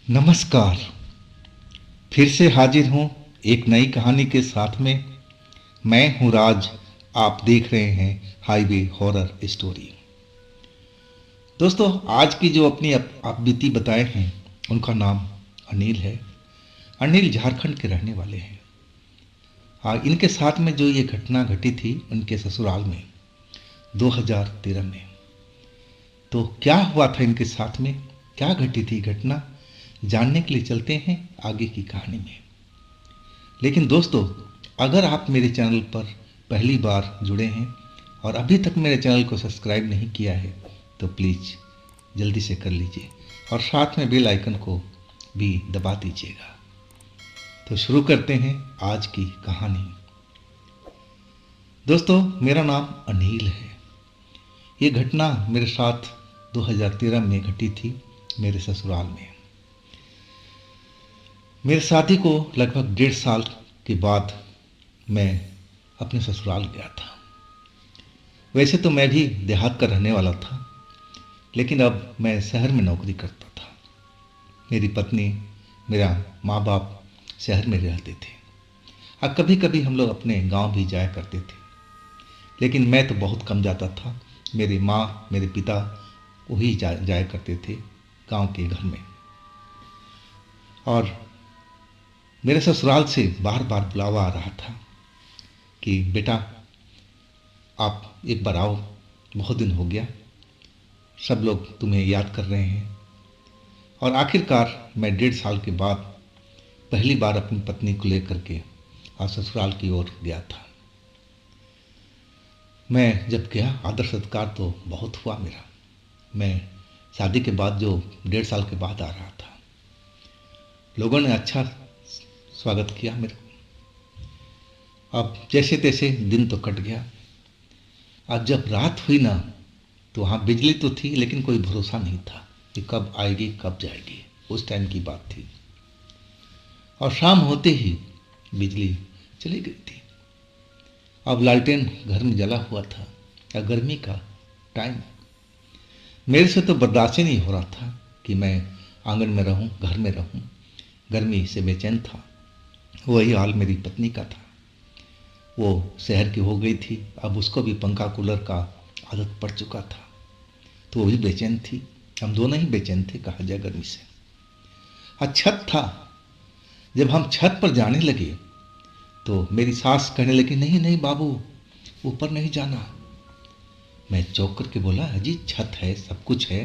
नमस्कार। फिर से हाजिर हूँ एक नई कहानी के साथ में। मैं हूँ राज। आप देख रहे हैं हाईवे हॉरर स्टोरी। दोस्तों, आज की जो अपनी आप बीती बताए हैं उनका नाम अनिल है। अनिल झारखंड के रहने वाले हैं। हाँ, इनके साथ में जो ये घटना घटी थी उनके ससुराल में 2013 में। तो क्या हुआ था इनके साथ में, क्या घटी थी घटना, जानने के लिए चलते हैं आगे की कहानी में। लेकिन दोस्तों, अगर आप मेरे चैनल पर पहली बार जुड़े हैं और अभी तक मेरे चैनल को सब्सक्राइब नहीं किया है तो प्लीज़ जल्दी से कर लीजिए और साथ में बेल आइकन को भी दबा दीजिएगा। तो शुरू करते हैं आज की कहानी। दोस्तों, मेरा नाम अनिल है। ये घटना मेरे साथ 2013 में घटी थी मेरे ससुराल में। मेरे शादी को लगभग 1.5 साल के बाद मैं अपने ससुराल गया था। वैसे तो मैं भी देहात का रहने वाला था, लेकिन अब मैं शहर में नौकरी करता था। मेरी पत्नी, मेरा माँ बाप शहर में रहते थे। अब कभी कभी हम लोग अपने गांव भी जाया करते थे, लेकिन मैं तो बहुत कम जाता था। मेरी माँ, मेरे पिता वही जाया करते थे गांव के घर में। और मेरे ससुराल से बार बार बुलावा आ रहा था कि बेटा आप एक बार आओ, बहुत दिन हो गया, सब लोग तुम्हें याद कर रहे हैं। और आखिरकार मैं 1.5 साल के बाद पहली बार अपनी पत्नी को लेकर के ससुराल की ओर गया था। मैं जब गया, आदर सत्कार तो बहुत हुआ मेरा। मैं शादी के बाद जो 1.5 साल के बाद आ रहा था, लोगों ने अच्छा स्वागत किया मेरे को। अब जैसे तैसे दिन तो कट गया। अब जब रात हुई ना, तो वहाँ बिजली तो थी, लेकिन कोई भरोसा नहीं था कि कब आएगी कब जाएगी। उस टाइम की बात थी। और शाम होते ही बिजली चली गई थी। अब लालटेन घर में जला हुआ था। या गर्मी का टाइम, मेरे से तो बर्दाश्त ही नहीं हो रहा था कि मैं आंगन में रहूं, घर में रहूं। गर्मी से बेचैन था। वही हाल मेरी पत्नी का था। वो शहर की हो गई थी, अब उसको भी पंखा कूलर का आदत पड़ चुका था, तो वो भी बेचैन थी। हम दोनों ही बेचैन थे, कहा जाए, गर्मी से। छत था। जब हम छत पर जाने लगे तो मेरी सास कहने लगी, नहीं नहीं बाबू, ऊपर नहीं जाना। मैं चौंक करके बोला, अजी छत है, सब कुछ है,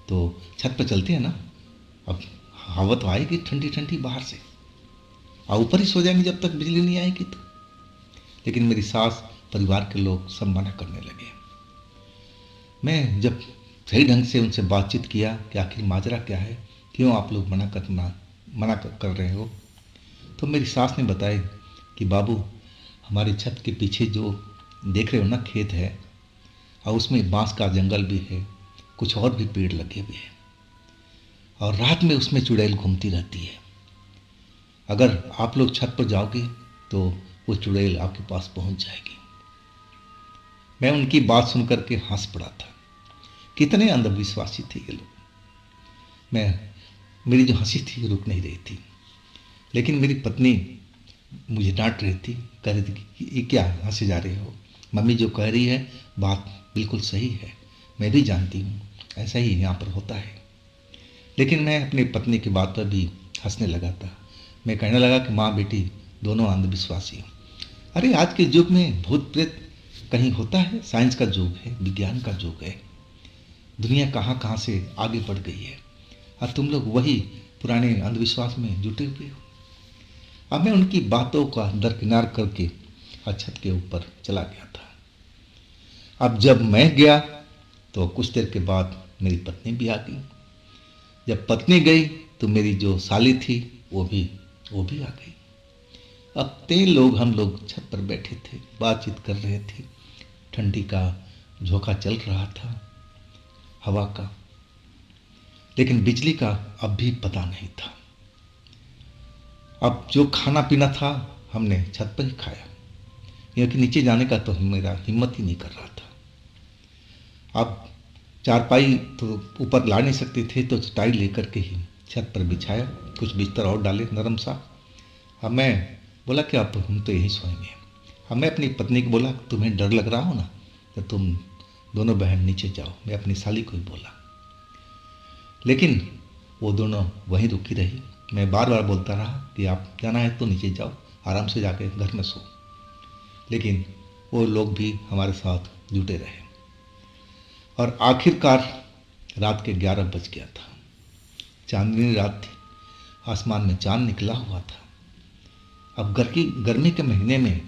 तो छत पर चलते हैं ना। अब हवा तो आएगी ठंडी ठंडी बाहर से, और ऊपर ही सो जाएंगे जब तक बिजली नहीं आएगी तो। लेकिन मेरी सास, परिवार के लोग सब मना करने लगे। मैं जब सही ढंग से उनसे बातचीत किया कि आखिर माजरा क्या है, क्यों आप लोग मना कर रहे हो, तो मेरी सास ने बताया कि बाबू, हमारी छत के पीछे जो देख रहे हो ना खेत है, और उसमें बांस का जंगल भी है, कुछ और भी पेड़ लगे हुए हैं, और रात में उसमें चुड़ैल घूमती रहती है। अगर आप लोग छत पर जाओगे तो वो चुड़ैल आपके पास पहुंच जाएगी। मैं उनकी बात सुनकर के हंस पड़ा था। कितने अंधविश्वासी थे ये लोग। मेरी जो हंसी थी रुक नहीं रही थी। लेकिन मेरी पत्नी मुझे डांट रही थी, कह रही थी कि ये क्या हंसे जा रहे हो, मम्मी जो कह रही है बात बिल्कुल सही है, मैं भी जानती हूँ ऐसा ही यहाँ पर होता है। लेकिन मैं अपनी पत्नी की बात पर भी हंसने लगा था। मैं कहने लगा कि माँ बेटी दोनों अंधविश्वासी हो। अरे आज के युग में भूत प्रेत कहीं होता है? साइंस का युग है, विज्ञान का युग है, दुनिया कहाँ कहाँ से आगे बढ़ गई है, और तुम लोग वही पुराने अंधविश्वास में जुटे हुए हो। अब मैं उनकी बातों का दरकिनार करके छत के ऊपर चला गया था। अब जब मैं गया तो कुछ देर के बाद मेरी पत्नी भी आ गई। जब पत्नी गई तो मेरी जो साली थी वो भी आ गई। अब 3 लोग, हम लोग छत पर बैठे थे, बातचीत कर रहे थे। ठंडी का झोंका चल रहा था, हवा का, लेकिन बिजली का अब भी पता नहीं था। अब जो खाना पीना था हमने छत पर ही खाया, क्योंकि नीचे जाने का तो मेरा हिम्मत ही नहीं कर रहा था। अब चारपाई तो ऊपर ला नहीं सकते थे, तो चटाई लेकर के ही छत पर बिछाया, कुछ बिस्तर और डाले नरम सा। अब मैं बोला कि अब हम तो यहीं सोएंगे। अब मैं अपनी पत्नी को बोला, तुम्हें डर लग रहा हो ना, तो तुम दोनों बहन नीचे जाओ। मैं अपनी साली को ही बोला, लेकिन वो दोनों वहीं रुकी रही। मैं बार बार बोलता रहा कि आप जाना है तो नीचे जाओ, आराम से जाके घर में सो, लेकिन वो लोग भी हमारे साथ जुटे रहे। और आखिरकार रात के 11 बज गया था। चांदनी रात थी, आसमान में चांद निकला हुआ था। अब गर्मी के महीने में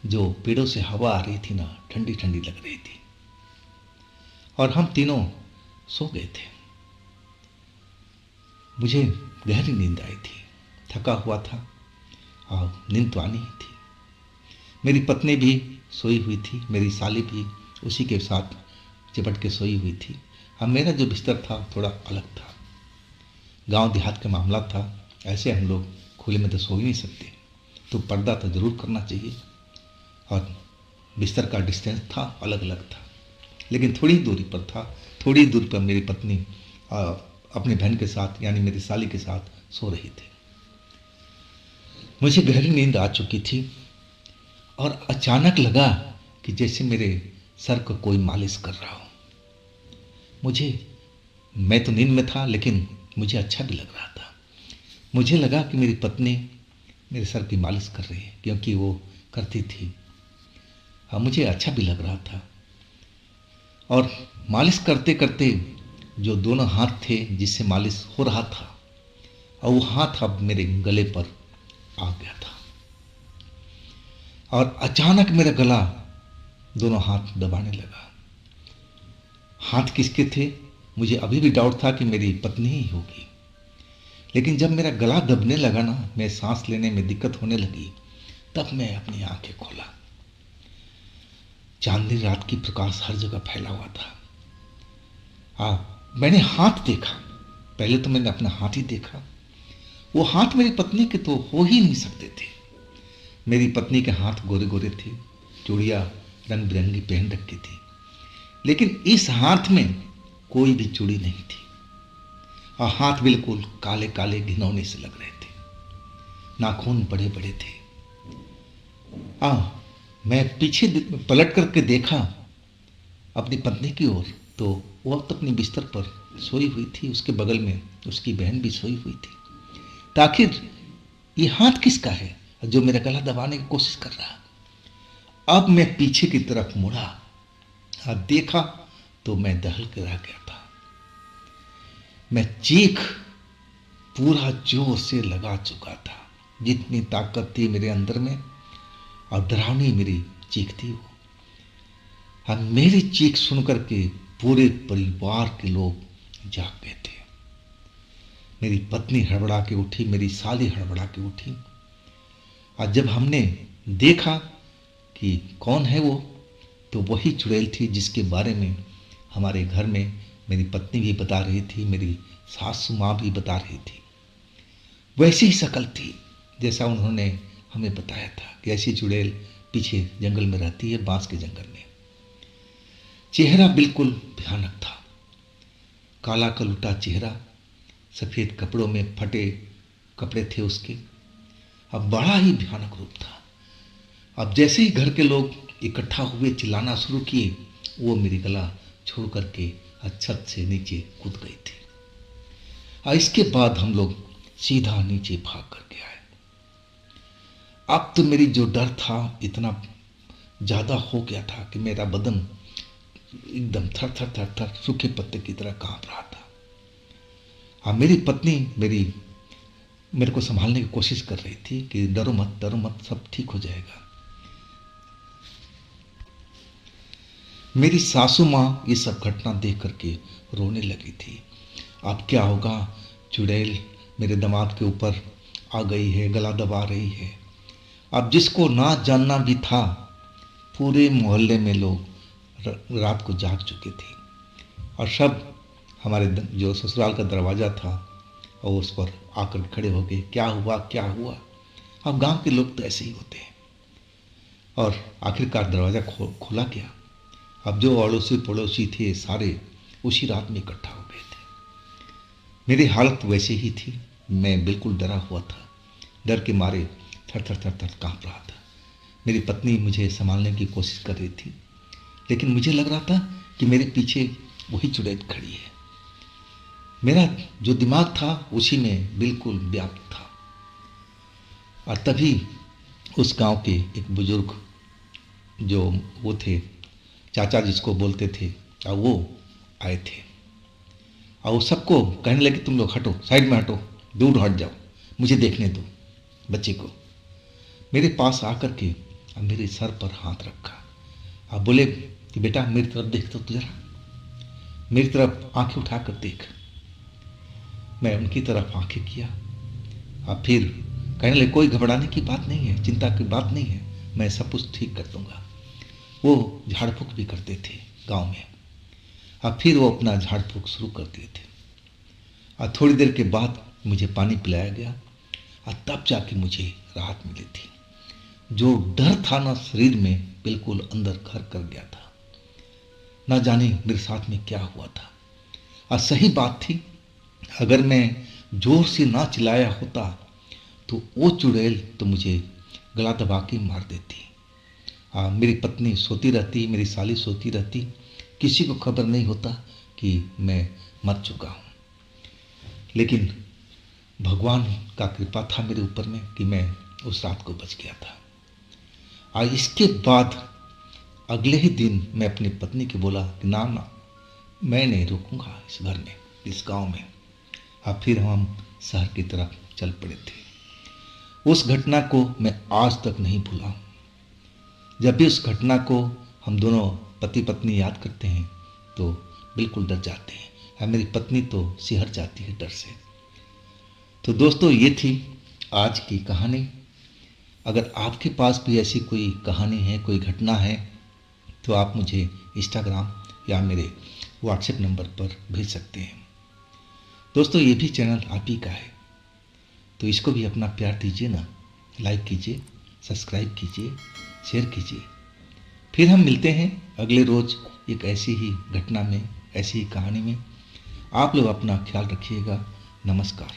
जो पेड़ों से हवा आ रही थी ना, ठंडी ठंडी लग रही थी। और हम तीनों सो गए थे। मुझे गहरी नींद आई थी, थका हुआ था और नींद तो आनी ही थी। मेरी पत्नी भी सोई हुई थी, मेरी साली भी उसी के साथ चिपट के सोई हुई थी। अब मेरा जो बिस्तर था थोड़ा अलग था। गांव देहात का मामला था, ऐसे हम लोग खुले में तो सो ही नहीं सकते, तो पर्दा तो ज़रूर करना चाहिए। और बिस्तर का डिस्टेंस था, अलग अलग था, लेकिन थोड़ी दूरी पर था। थोड़ी दूर पर मेरी पत्नी अपनी बहन के साथ यानी मेरी साली के साथ सो रही थी। मुझे गहरी नींद आ चुकी थी और अचानक लगा कि जैसे मेरे सर को कोई मालिश कर रहा हो। मैं तो नींद में था, लेकिन मुझे अच्छा भी लग रहा था। मुझे लगा कि मेरी पत्नी मेरे सर की मालिश कर रही है, क्योंकि वो करती थी। हाँ, मुझे अच्छा भी लग रहा था। और मालिश करते करते जो दोनों हाथ थे जिससे मालिश हो रहा था, और वो हाथ अब मेरे गले पर आ गया था। और अचानक मेरा गला दोनों हाथ दबाने लगा। हाथ किसके थे मुझे अभी भी डाउट था कि मेरी पत्नी ही होगी, लेकिन जब मेरा गला दबने लगा ना, मैं सांस लेने में दिक्कत होने लगी, तब मैं अपनी आंखें खोला। चांदनी रात की प्रकाश हर जगह फैला हुआ था। मैंने हाथ देखा। पहले तो मैंने अपना हाथ ही देखा। वो हाथ मेरी पत्नी के तो हो ही नहीं सकते थे। मेरी पत्नी के हाथ गोरे गोरे थे, चूड़ियाँ रंग बिरंगी पहन रखी थी, लेकिन इस हाथ में कोई भी चूड़ी नहीं थी। और हाथ बिल्कुल काले काले घिनौने से लग रहे थे, नाखून बड़े बड़े थे। मैं पीछे पलट करके देखा अपनी पत्नी की ओर, तो वो अब तो अपनी बिस्तर पर सोई हुई थी, उसके बगल में उसकी बहन भी सोई हुई थी। तो आखिर ये हाथ किसका है जो मेरा गला दबाने की कोशिश कर रहा? अब मैं पीछे की तरफ मुड़ा और देखा तो मैं दहल के रह गया था। मैं चीख पूरा जोर से लगा चुका था, जितनी ताकत थी मेरे अंदर में, और डरावनी मेरी चीख थी वो। और मेरी चीख सुन करके पूरे परिवार के लोग जाग गए थे। मेरी पत्नी हड़बड़ा के उठी, मेरी साली हड़बड़ा के उठी। और जब हमने देखा कि कौन है वो, तो वही चुड़ैल थी जिसके बारे में हमारे घर में मेरी पत्नी भी बता रही थी, मेरी सासू माँ भी बता रही थी। वैसी ही शक्ल थी जैसा उन्होंने हमें बताया था कि ऐसी चुड़ैल पीछे जंगल में रहती है, बांस के जंगल में। चेहरा बिल्कुल भयानक था, काला कलूटा चेहरा, सफ़ेद कपड़ों में फटे कपड़े थे उसके। अब बड़ा ही भयानक रूप था। अब जैसे ही घर के लोग इकट्ठा हुए चिल्लाना शुरू किए, वो मेरी गला छोड़ करके छत से नीचे कूद गई थी। और इसके बाद हम लोग सीधा नीचे भाग करके आए। अब तो मेरी जो डर था इतना ज़्यादा हो गया था कि मेरा बदन एकदम थर थर थर थर सूखे पत्ते की तरह कांप रहा था। और मेरी पत्नी मेरे को संभालने की कोशिश कर रही थी कि डरो मत, सब ठीक हो जाएगा। मेरी सासू माँ ये सब घटना देख करके रोने लगी थी। अब क्या होगा, चुड़ैल मेरे दामाद के ऊपर आ गई है, गला दबा रही है। अब जिसको ना जानना भी था, पूरे मोहल्ले में लोग रात को जाग चुके थे, और सब हमारे जो ससुराल का दरवाज़ा था और उस पर आकर खड़े हो गए, क्या हुआ क्या हुआ। अब गांव के लोग तो ऐसे ही होते हैं। और आखिरकार दरवाज़ा खुला गया। अब जो अड़ोसी पड़ोसी थे सारे उसी रात में इकट्ठा हो गए थे। मेरी हालत वैसे ही थी। मैं बिल्कुल डरा हुआ था। डर के मारे थर थर थर थर काँप रहा था। मेरी पत्नी मुझे संभालने की कोशिश कर रही थी, लेकिन मुझे लग रहा था कि मेरे पीछे वही चुड़ैल खड़ी है। मेरा जो दिमाग था उसी में बिल्कुल व्याप्त था। और तभी उस गांव के एक बुजुर्ग, जो वो थे चाचा जिसको बोलते थे, और वो आए थे। और वो सबको कहने लगे, तुम लोग हटो, साइड में हटो, दूर हट जाओ, मुझे देखने दो बच्चे को। मेरे पास आकर के अब मेरे सर पर हाथ रखा। आप बोले कि बेटा मेरी तरफ देख तो जरा, मेरी तरफ आंखें उठाकर देख। मैं उनकी तरफ आंखें किया। अब फिर कहने लगे, कोई घबराने की बात नहीं है, चिंता की बात नहीं है, मैं सब कुछ ठीक कर दूंगा। वो झाड़ फूक भी करते थे गांव में। अब फिर वो अपना झाड़ फूक शुरू कर दिए थे। और थोड़ी देर के बाद मुझे पानी पिलाया गया, और तब जाके मुझे राहत मिली थी। जो डर था ना शरीर में, बिल्कुल अंदर घर कर गया था। ना जाने मेरे साथ में क्या हुआ था। और सही बात थी, अगर मैं जोर से ना चिल्लाया होता तो वो चुड़ैल तो मुझे गला दबा के मार देती। मेरी पत्नी सोती रहती, मेरी साली सोती रहती, किसी को खबर नहीं होता कि मैं मर चुका हूँ। लेकिन भगवान का कृपा था मेरे ऊपर में कि मैं उस रात को बच गया था। और इसके बाद अगले ही दिन मैं अपनी पत्नी को बोला कि ना ना, मैं नहीं रुकूंगा इस घर में, इस गांव में। और फिर हम शहर की तरफ चल पड़े थे। उस घटना को मैं आज तक नहीं भूला हूँ। जब भी उस घटना को हम दोनों पति पत्नी याद करते हैं तो बिल्कुल डर जाते हैं, और मेरी पत्नी तो सिहर जाती है डर से। तो दोस्तों, ये थी आज की कहानी। अगर आपके पास भी ऐसी कोई कहानी है, कोई घटना है, तो आप मुझे इंस्टाग्राम या मेरे व्हाट्सएप नंबर पर भेज सकते हैं। दोस्तों, ये भी चैनल आप ही का है, तो इसको भी अपना प्यार दीजिए ना, लाइक कीजिए, सब्सक्राइब कीजिए, शेयर कीजिए। फिर हम मिलते हैं अगले रोज़ एक ऐसी ही घटना में, ऐसी ही कहानी में। आप लोग अपना ख्याल रखिएगा। नमस्कार।